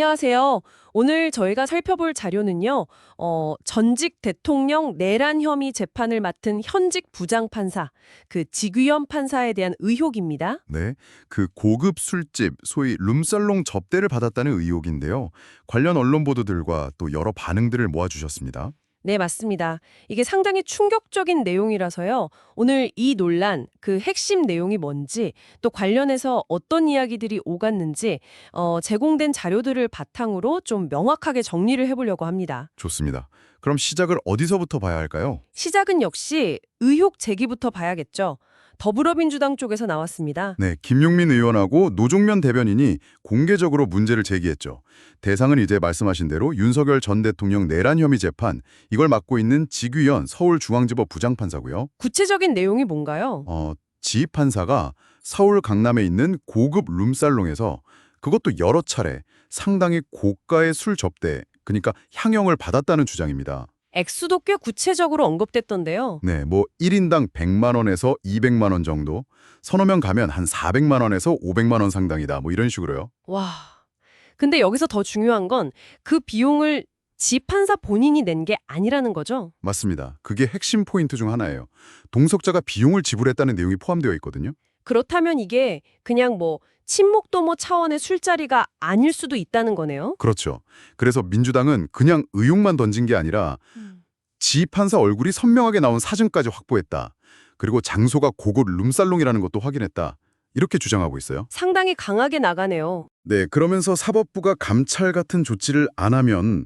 안녕하세요. 오늘 저희가 살펴볼 자료는요, 전직 대통령 내란 혐의 재판을 맡은 현직 부장판사, 그 지규현 판사에 대한 의혹입니다. 네, 그 고급 술집, 소위 룸살롱 접대를 받았다는 의혹인데요. 관련 언론 보도들과 또 여러 반응들을 모아주셨습니다. 네, 맞습니다. 이게 상당히 충격적인 내용이라서요. 오늘 이 논란, 그 핵심 내용이 뭔지, 또 관련해서 어떤 이야기들이 오갔는지, 제공된 자료들을 바탕으로 좀 명확하게 정리를 해보려고 합니다. 좋습니다. 그럼 시작을 어디서부터 봐야 할까요? 시작은 역시 의혹 제기부터 봐야겠죠. 더불어민주당 쪽에서 나왔습니다. 네, 김용민 의원하고 노종면 대변인이 공개적으로 문제를 제기했죠. 대상은 이제 말씀하신 대로 윤석열 전 대통령 내란 혐의 재판, 이걸 맡고 있는 지규현 서울중앙지법 부장판사고요. 구체적인 내용이 뭔가요? 지 판사가 서울 강남에 있는 고급 룸살롱에서 그것도 여러 차례 상당히 고가의 술 접대, 그러니까 향형을 받았다는 주장입니다. 액수도 꽤 구체적으로 언급됐던데요. 네, 뭐 1인당 100만 원에서 200만 원 정도, 서너 명 가면 한 400만 원에서 500만 원 상당이다. 뭐 이런 식으로요. 와. 근데 여기서 더 중요한 건 그 비용을 지 판사 본인이 낸 게 아니라는 거죠. 맞습니다. 그게 핵심 포인트 중 하나예요. 동석자가 비용을 지불했다는 내용이 포함되어 있거든요. 그렇다면 이게 그냥 뭐 친목도모 차원의 술자리가 아닐 수도 있다는 거네요. 그렇죠. 그래서 민주당은 그냥 의혹만 던진 게 아니라 지 판사 얼굴이 선명하게 나온 사진까지 확보했다. 그리고 장소가 고급 룸살롱이라는 것도 확인했다. 이렇게 주장하고 있어요. 상당히 강하게 나가네요. 네, 그러면서 사법부가 감찰 같은 조치를 안 하면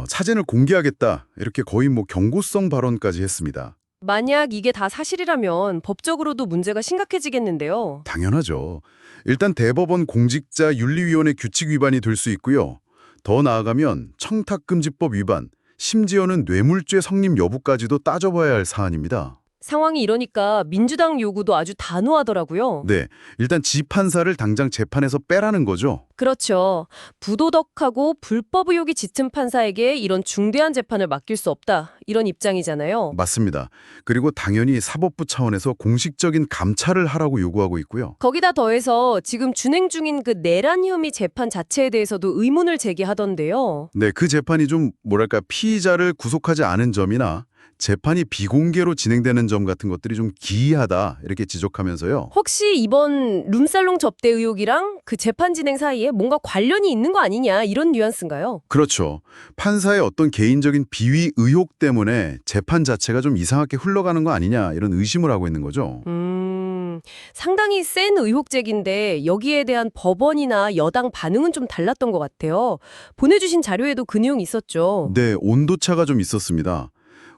사진을 공개하겠다. 이렇게 거의 뭐 경고성 발언까지 했습니다. 만약 이게 다 사실이라면 법적으로도 문제가 심각해지겠는데요. 당연하죠. 일단 대법원 공직자윤리위원회 규칙 위반이 될 수 있고요. 더 나아가면 청탁금지법 위반, 심지어는 뇌물죄 성립 여부까지도 따져봐야 할 사안입니다. 상황이 이러니까 민주당 요구도 아주 단호하더라고요. 네, 일단 지 판사를 당장 재판에서 빼라는 거죠. 그렇죠. 부도덕하고 불법 의혹이 짙은 판사에게 이런 중대한 재판을 맡길 수 없다. 이런 입장이잖아요. 맞습니다. 그리고 당연히 사법부 차원에서 공식적인 감찰을 하라고 요구하고 있고요. 거기다 더해서 지금 진행 중인 그 내란 혐의 재판 자체에 대해서도 의문을 제기하던데요. 네, 그 재판이 좀 뭐랄까 피의자를 구속하지 않은 점이나 재판이 비공개로 진행되는 점 같은 것들이 좀 기이하다 이렇게 지적하면서요. 혹시 이번 룸살롱 접대 의혹이랑 그 재판 진행 사이에 뭔가 관련이 있는 거 아니냐 이런 뉘앙스인가요? 그렇죠. 판사의 어떤 개인적인 비위 의혹 때문에 재판 자체가 좀 이상하게 흘러가는 거 아니냐 이런 의심을 하고 있는 거죠. 상당히 센 의혹 제기인데 여기에 대한 법원이나 여당 반응은 좀 달랐던 것 같아요. 보내주신 자료에도 그 내용이 있었죠. 네, 온도차가 좀 있었습니다.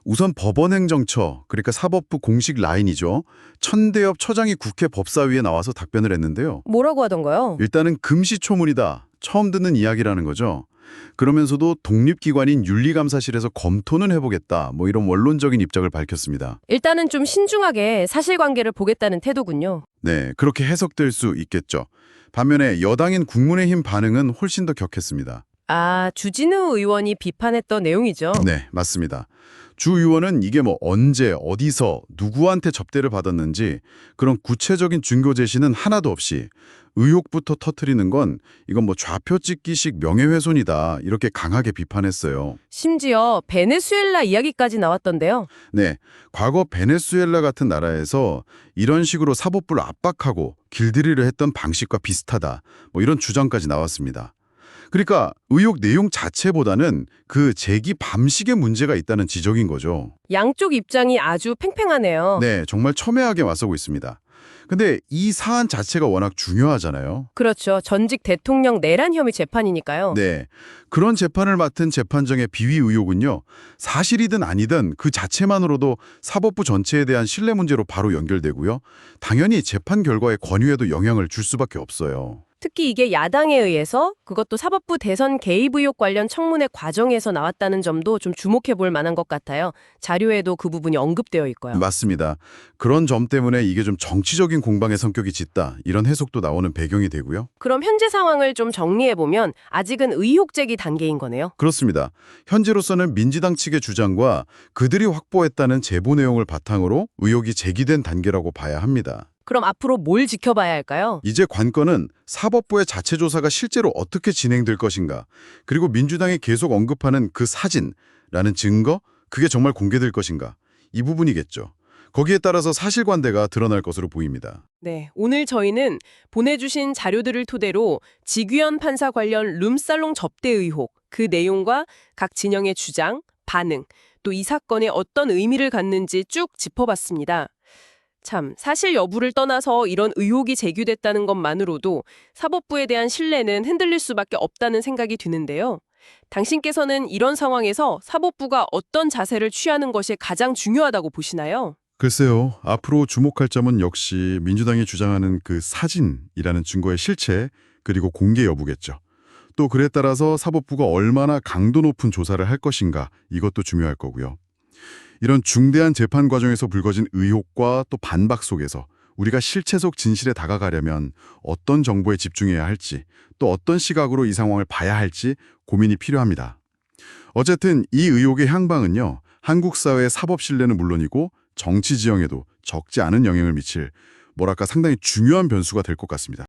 우선 법원행정처, 그러니까 사법부 공식 라인이죠. 천대엽 처장이 국회 법사위에 나와서 답변을 했는데요. 뭐라고 하던가요? 일단은 금시초문이다. 처음 듣는 이야기라는 거죠. 그러면서도 독립기관인 윤리감사실에서 검토는 해보겠다. 뭐 이런 원론적인 입장을 밝혔습니다. 일단은 좀 신중하게 사실관계를 보겠다는 태도군요. 네, 그렇게 해석될 수 있겠죠. 반면에 여당인 국민의힘 반응은 훨씬 더 격했습니다. 아, 주진우 의원이 비판했던 내용이죠. 네, 맞습니다. 주 의원은 이게 뭐 언제, 어디서, 누구한테 접대를 받았는지 그런 구체적인 증거 제시는 하나도 없이 의혹부터 터트리는 건 이건 뭐 좌표 찍기식 명예훼손이다 이렇게 강하게 비판했어요. 심지어 베네수엘라 이야기까지 나왔던데요. 네, 과거 베네수엘라 같은 나라에서 이런 식으로 사법부를 압박하고 길들이려 했던 방식과 비슷하다 뭐 이런 주장까지 나왔습니다. 그러니까 의혹 내용 자체보다는 그 제기 방식에 문제가 있다는 지적인 거죠. 양쪽 입장이 아주 팽팽하네요. 네, 정말 첨예하게 맞서고 있습니다. 근데 이 사안 자체가 워낙 중요하잖아요. 그렇죠. 전직 대통령 내란 혐의 재판이니까요. 네, 그런 재판을 맡은 재판정의 비위 의혹은요. 사실이든 아니든 그 자체만으로도 사법부 전체에 대한 신뢰 문제로 바로 연결되고요. 당연히 재판 결과에 권유에도 영향을 줄 수밖에 없어요. 특히 이게 야당에 의해서 그것도 사법부 대선 개입 의혹 관련 청문회 과정에서 나왔다는 점도 좀 주목해 볼 만한 것 같아요. 자료에도 그 부분이 언급되어 있고요. 맞습니다. 그런 점 때문에 이게 좀 정치적인 공방의 성격이 짙다 이런 해석도 나오는 배경이 되고요. 그럼 현재 상황을 좀 정리해 보면 아직은 의혹 제기 단계인 거네요. 그렇습니다. 현재로서는 민주당 측의 주장과 그들이 확보했다는 제보 내용을 바탕으로 의혹이 제기된 단계라고 봐야 합니다. 그럼 앞으로 뭘 지켜봐야 할까요? 이제 관건은 사법부의 자체 조사가 실제로 어떻게 진행될 것인가, 그리고 민주당이 계속 언급하는 그 사진라는 증거, 그게 정말 공개될 것인가, 이 부분이겠죠. 거기에 따라서 사실관계가 드러날 것으로 보입니다. 네, 오늘 저희는 보내주신 자료들을 토대로 지규현 판사 관련 룸살롱 접대 의혹, 그 내용과 각 진영의 주장, 반응, 또 이 사건에 어떤 의미를 갖는지 쭉 짚어봤습니다. 참, 사실 여부를 떠나서 이런 의혹이 제기됐다는 것만으로도 사법부에 대한 신뢰는 흔들릴 수밖에 없다는 생각이 드는데요. 당신께서는 이런 상황에서 사법부가 어떤 자세를 취하는 것이 가장 중요하다고 보시나요? 글쎄요, 앞으로 주목할 점은 역시 민주당이 주장하는 그 사진이라는 증거의 실체, 그리고 공개 여부겠죠. 또 그에 따라서 사법부가 얼마나 강도 높은 조사를 할 것인가, 이것도 중요할 거고요. 이런 중대한 재판 과정에서 불거진 의혹과 또 반박 속에서 우리가 실체 속 진실에 다가가려면 어떤 정보에 집중해야 할지, 또 어떤 시각으로 이 상황을 봐야 할지 고민이 필요합니다. 어쨌든 이 의혹의 향방은요, 한국 사회의 사법 신뢰는 물론이고 정치 지형에도 적지 않은 영향을 미칠, 뭐랄까 상당히 중요한 변수가 될 것 같습니다.